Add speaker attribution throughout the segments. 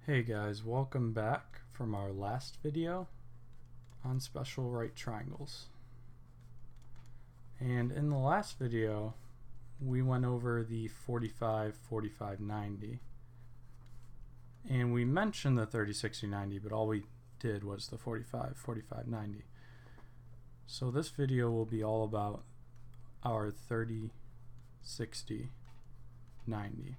Speaker 1: Hey guys, welcome back from our last video on special right triangles. And in the last video, we went over the 45, 45, 90. And we mentioned the 30, 60, 90, but all we did was the 45, 45, 90. So this video will be all about our 30, 60, 90.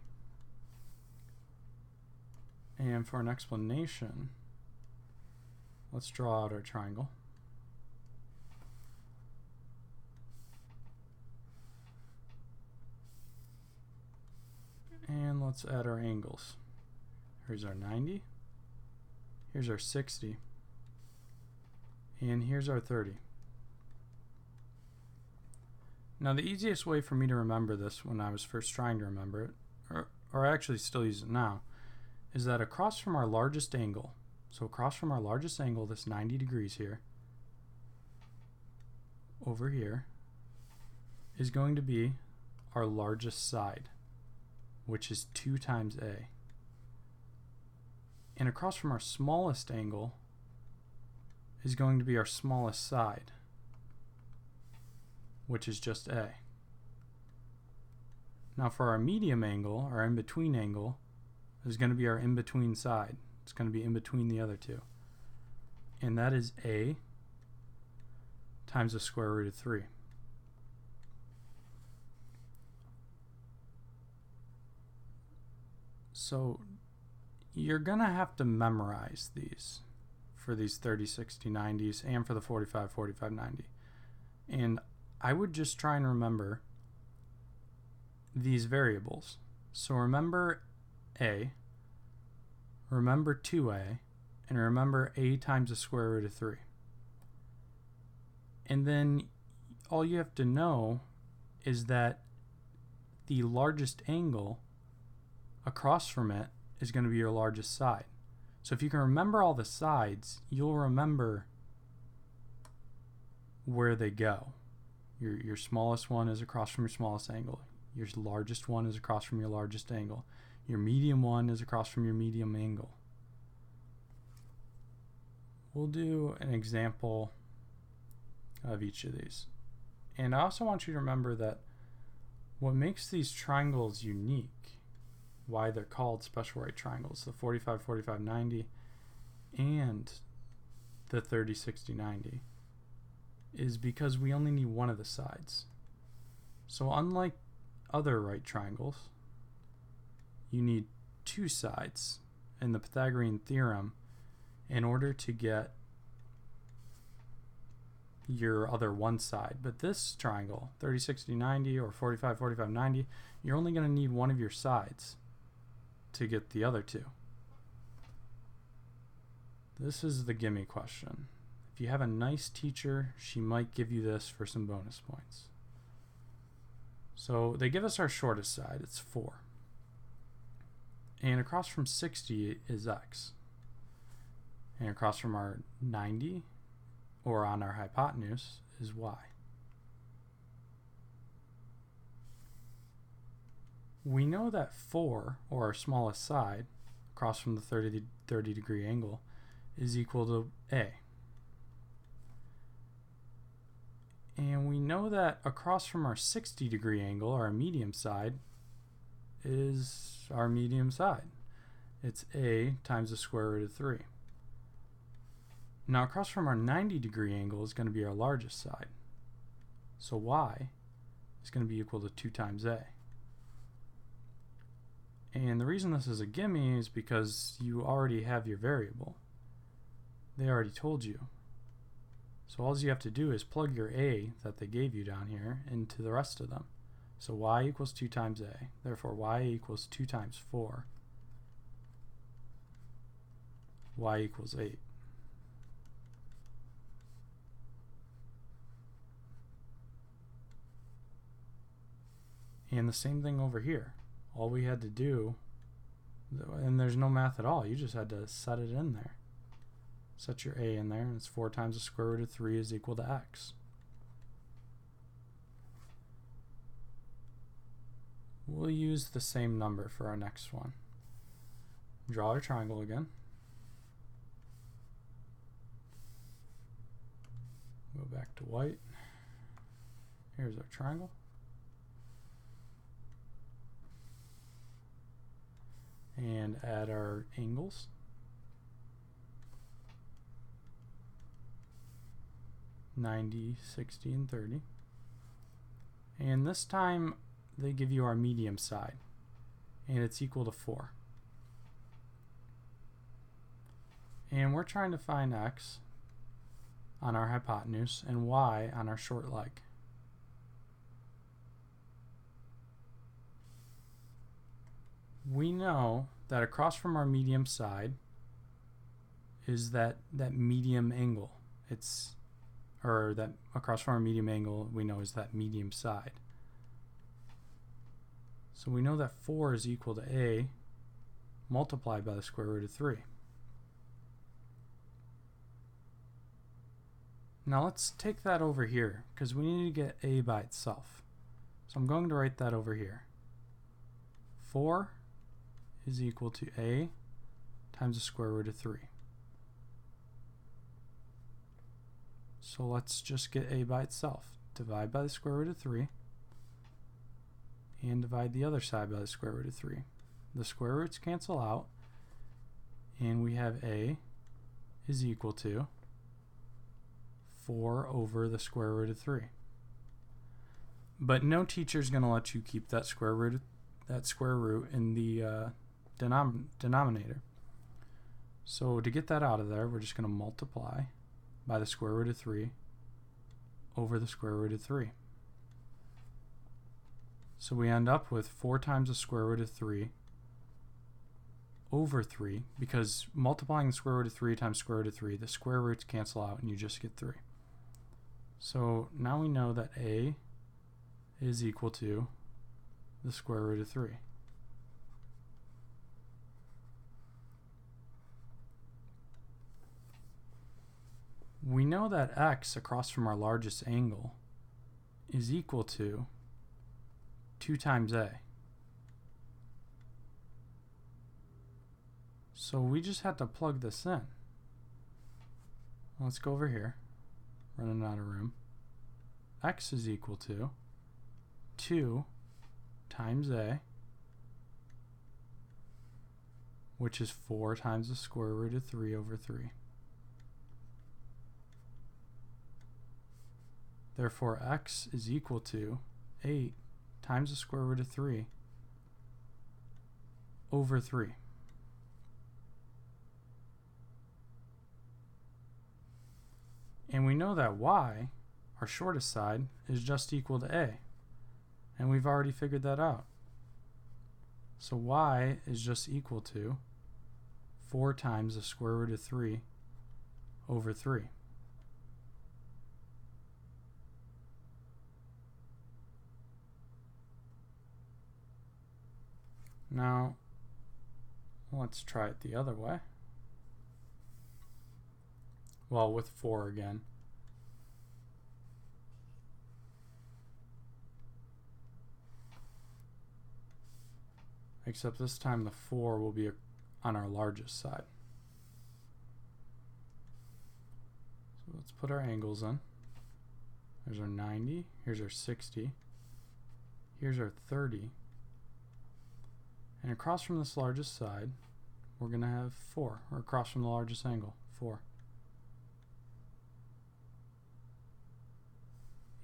Speaker 1: And for an explanation, let's draw out our triangle. And let's add our angles. Here's our 90, here's our 60, and here's our 30. Now the easiest way for me to remember this when I was first trying to remember it, or I actually still use it now, is that across from our largest angle, so across from our largest angle, this 90 degrees here, over here, is going to be our largest side, which is 2 times A. And across from our smallest angle is going to be our smallest side, which is just A. Now for our medium angle, our in-between angle, is going to be our in-between side. It's going to be in between the other two. And that is A times the square root of 3. So you're going to have to memorize these for these 30, 60, 90s and for the 45, 45, 90. And I would just try and remember these variables. So remember A, remember 2A, and remember A times the square root of 3. And then all you have to know is that the largest angle across from it is going to be your largest side. So if you can remember all the sides, you'll remember where they go. Your smallest one is across from your smallest angle. Your largest one is across from your largest angle. Your medium one is across from your medium angle. We'll do an example of each of these. And I also want you to remember that what makes these triangles unique, why they're called special right triangles, the 45, 45, 90 and the 30, 60, 90, is because we only need one of the sides. So unlike other right triangles, you need 2 sides in the Pythagorean theorem in order to get your other one side. But this triangle, 30, 60, 90 or 45, 45, 90, you're only going to need one of your sides to get the other 2. This is the gimme question. If you have a nice teacher, she might give you this for some bonus points. So they give us our shortest side, it's 4. And across from 60 is x. And across from our 90, or on our hypotenuse, is y. We know that 4, or our smallest side, across from the 30 degree angle, is equal to A. And we know that across from our 60 degree angle, our medium side, is our medium side. It's A times the square root of 3. Now across from our 90 degree angle is going to be our largest side. So y is going to be equal to 2 times A. And the reason this is a gimme is because you already have your variable. They already told you. So all you have to do is plug your A that they gave you down here into the rest of them. So y equals 2 times A. Therefore y equals 2 times 4. Y equals 8. And the same thing over here. All we had to do, and there's no math at all, you just had to set it in there. Set your A in there, and it's 4 times the square root of 3 is equal to x. We'll use the same number for our next one. draw our triangle again. Go back to white. Here's our triangle. And add our angles. $90, $60, and $30. And this time they give you our medium side, and it's equal to 4. And we're trying to find x on our hypotenuse and y on our short leg. We know that across from our medium side is that medium angle. Or that across from our medium angle we know is that medium side. So we know that 4 is equal to a multiplied by the square root of 3. Now let's take that over here because we need to get a by itself. So I'm going to write that over here. 4 is equal to a times the square root of 3. So let's just get a by itself. Divide by the square root of 3 and divide the other side by the square root of 3. The square roots cancel out and we have a is equal to 4 over the square root of 3. But no teacher is going to let you keep that square root in the denominator. So to get that out of there, we're just going to multiply by the square root of 3 over the square root of 3. So we end up with 4 times the square root of 3 over 3, because multiplying the square root of 3 times square root of 3, the square roots cancel out and you just get 3. So now we know that a is equal to the square root of 3. We know that x across from our largest angle is equal to 2 times a. So we just have to plug this in. Let's go over here. Running out of room. X is equal to 2 times a, which is 4 times the square root of 3 over 3. Therefore, x is equal to 8 times the square root of 3 over 3. And we know that y, our shortest side, is just equal to a. And we've already figured that out. So y is just equal to 4 times the square root of 3 over 3. Now, let's try it the other way. Well, with 4 again. Except this time the 4 will be on our largest side. So let's put our angles in. There's our 90, here's our 60, here's our 30. And across from this largest side, we're going to have 4, or across from the largest angle, 4.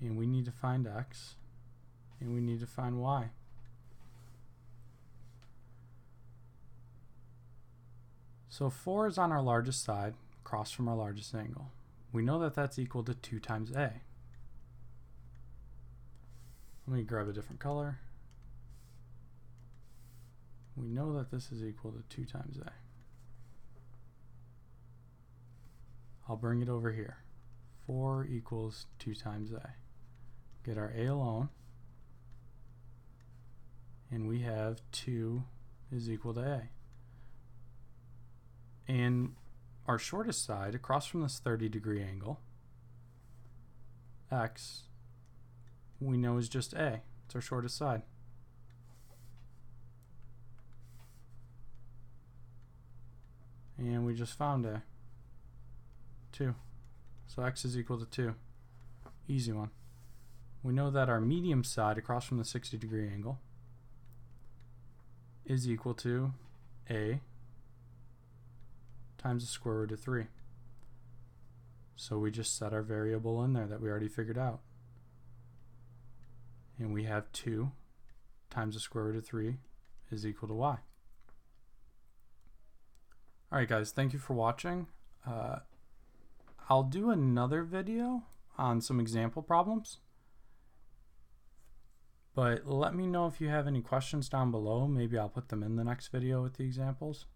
Speaker 1: And we need to find x, and we need to find y. So 4 is on our largest side, across from our largest angle. We know that that's equal to 2 times a. Let me grab a different color. We know that this is equal to 2 times a. I'll bring it over here. 4 equals 2 times a. Get our a alone. And we have 2 is equal to a. And our shortest side, across from this 30-degree angle, x, we know is just a. It's our shortest side. And we just found a 2. So x is equal to 2. Easy one. We know that our medium side across from the 60-degree angle is equal to a times the square root of 3. So we just set our variable in there that we already figured out. And we have 2 times the square root of 3 is equal to y. Alright guys, thank you for watching. I'll do another video on some example problems. But let me know if you have any questions down below. Maybe I'll put them in the next video with the examples.